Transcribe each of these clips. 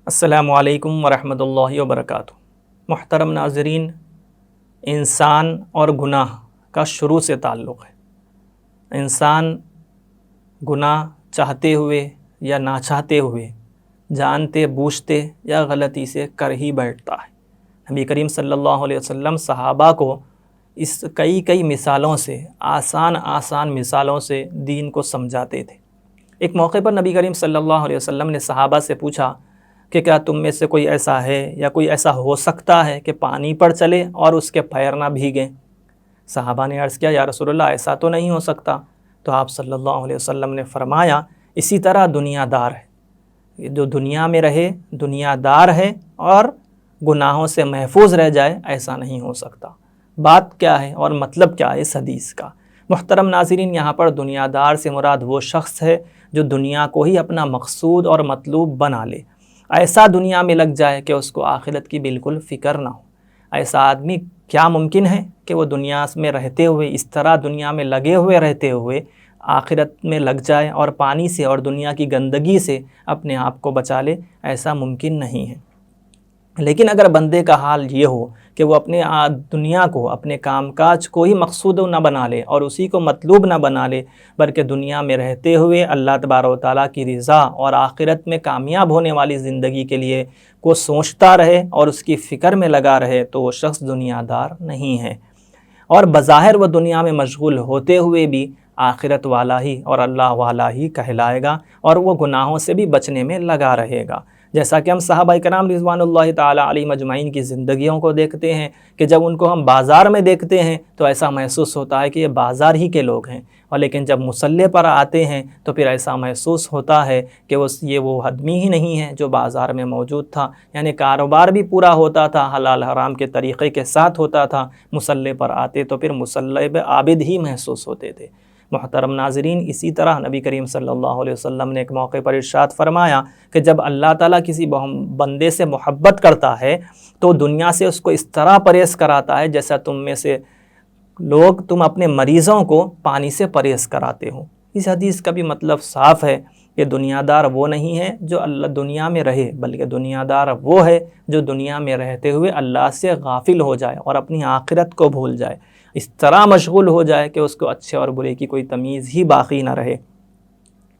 السلام علیکم ورحمۃ اللہ وبرکاتہ۔ محترم ناظرین، انسان اور گناہ کا شروع سے تعلق ہے۔ انسان گناہ چاہتے ہوئے یا نہ چاہتے ہوئے، جانتے بوجھتے یا غلطی سے کر ہی بیٹھتا ہے۔ نبی کریم صلی اللہ علیہ وسلم صحابہ کو اس کئی مثالوں سے، آسان مثالوں سے دین کو سمجھاتے تھے۔ ایک موقع پر نبی کریم صلی اللہ علیہ وسلم نے صحابہ سے پوچھا کہ کیا تم میں سے کوئی ایسا ہے یا کوئی ایسا ہو سکتا ہے کہ پانی پر چلے اور اس کے پیر نہ بھیگیں؟ صحابہ نے عرض کیا، یا رسول اللہ ایسا تو نہیں ہو سکتا۔ تو آپ صلی اللہ علیہ وسلم نے فرمایا، اسی طرح دنیا دار ہے، جو دنیا میں رہے دنیا دار ہے اور گناہوں سے محفوظ رہ جائے، ایسا نہیں ہو سکتا۔ بات کیا ہے اور مطلب کیا ہے اس حدیث کا؟ محترم ناظرین، یہاں پر دنیا دار سے مراد وہ شخص ہے جو دنیا کو ہی اپنا مقصود اور مطلوب بنا لے، ایسا دنیا میں لگ جائے کہ اس کو آخرت کی بالکل فکر نہ ہو۔ ایسا آدمی کیا ممکن ہے کہ وہ دنیا میں رہتے ہوئے، اس طرح دنیا میں لگے ہوئے رہتے ہوئے آخرت میں لگ جائے اور پانی سے اور دنیا کی گندگی سے اپنے آپ کو بچا لے؟ ایسا ممکن نہیں ہے۔ لیکن اگر بندے کا حال یہ ہو کہ وہ اپنے دنیا کو، اپنے کام کاج کو ہی مقصود نہ بنا لے اور اسی کو مطلوب نہ بنا لے، بلکہ دنیا میں رہتے ہوئے اللہ تبارک و تعالیٰ کی رضا اور آخرت میں کامیاب ہونے والی زندگی کے لیے کو سوچتا رہے اور اس کی فکر میں لگا رہے، تو وہ شخص دنیا دار نہیں ہے۔ اور بظاہر وہ دنیا میں مشغول ہوتے ہوئے بھی آخرت والا ہی اور اللہ والا ہی کہلائے گا، اور وہ گناہوں سے بھی بچنے میں لگا رہے گا۔ جیسا کہ ہم صحابہ کرام رضوان اللہ تعالیٰ علیہ مجمعین کی زندگیوں کو دیکھتے ہیں کہ جب ان کو ہم بازار میں دیکھتے ہیں تو ایسا محسوس ہوتا ہے کہ یہ بازار ہی کے لوگ ہیں، اور لیکن جب مصلی پر آتے ہیں تو پھر ایسا محسوس ہوتا ہے کہ یہ وہ آدمی ہی نہیں ہے جو بازار میں موجود تھا۔ یعنی کاروبار بھی پورا ہوتا تھا، حلال حرام کے طریقے کے ساتھ ہوتا تھا، مصلی پر آتے تو پھر مصلی پہ عابد ہی محسوس ہوتے تھے۔ محترم ناظرین، اسی طرح نبی کریم صلی اللہ علیہ وسلم نے ایک موقع پر ارشاد فرمایا کہ جب اللہ تعالیٰ کسی بندے سے محبت کرتا ہے تو دنیا سے اس کو اس طرح پرہیز کراتا ہے جیسا تم اپنے مریضوں کو پانی سے پرہیز کراتے ہو۔ اس حدیث کا بھی مطلب صاف ہے کہ دنیا دار وہ نہیں ہے جو اللہ دنیا میں رہے، بلکہ دنیا دار وہ ہے جو دنیا میں رہتے ہوئے اللہ سے غافل ہو جائے اور اپنی آخرت کو بھول جائے، اس طرح مشغول ہو جائے کہ اس کو اچھے اور برے کی کوئی تمیز ہی باقی نہ رہے۔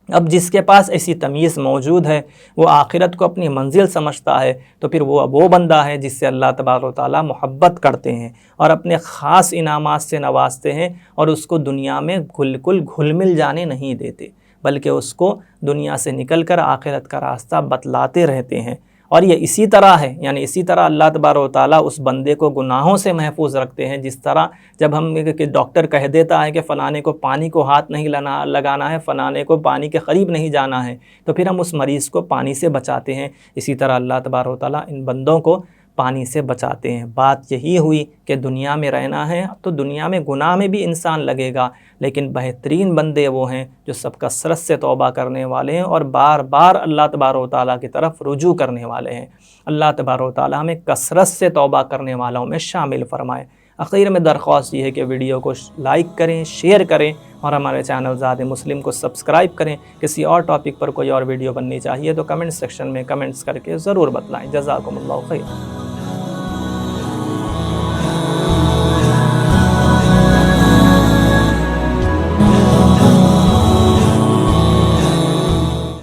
اب جس کے پاس ایسی تمیز موجود ہے، وہ آخرت کو اپنی منزل سمجھتا ہے، تو پھر وہ بندہ ہے جس سے اللہ تبارک و تعالیٰ محبت کرتے ہیں اور اپنے خاص انعامات سے نوازتے ہیں، اور اس کو دنیا میں بالکل گھل مل جانے نہیں دیتے، بلکہ اس کو دنیا سے نکل کر آخرت کا راستہ بتلاتے رہتے ہیں۔ اور یہ اسی طرح ہے، یعنی اسی طرح اللہ تبارک و تعالیٰ اس بندے کو گناہوں سے محفوظ رکھتے ہیں، جس طرح جب ہم ڈاکٹر کہہ دیتا ہے کہ فلانے کو پانی کو ہاتھ نہیں لگانا ہے، فلانے کو پانی کے قریب نہیں جانا ہے، تو پھر ہم اس مریض کو پانی سے بچاتے ہیں۔ اسی طرح اللہ تبارک و تعالیٰ ان بندوں کو پانی سے بچاتے ہیں۔ بات یہی ہوئی کہ دنیا میں رہنا ہے تو دنیا میں گناہ میں بھی انسان لگے گا، لیکن بہترین بندے وہ ہیں جو سب کثرت سے توبہ کرنے والے ہیں اور بار بار اللہ تبارک و تعالیٰ کی طرف رجوع کرنے والے ہیں۔ اللہ تبارک و تعالیٰ ہمیں کثرت سے توبہ کرنے والوں میں شامل فرمائے۔ اخیر میں درخواست یہ ہے کہ ویڈیو کو لائک کریں، شیئر کریں اور ہمارے چینل ذات مسلم کو سبسکرائب کریں۔ کسی اور ٹاپک پر کوئی اور ویڈیو بننی چاہیے تو کمنٹ سیکشن میں کمنٹس کر کے ضرور بتلائیں۔ جزاکم اللہ خیر۔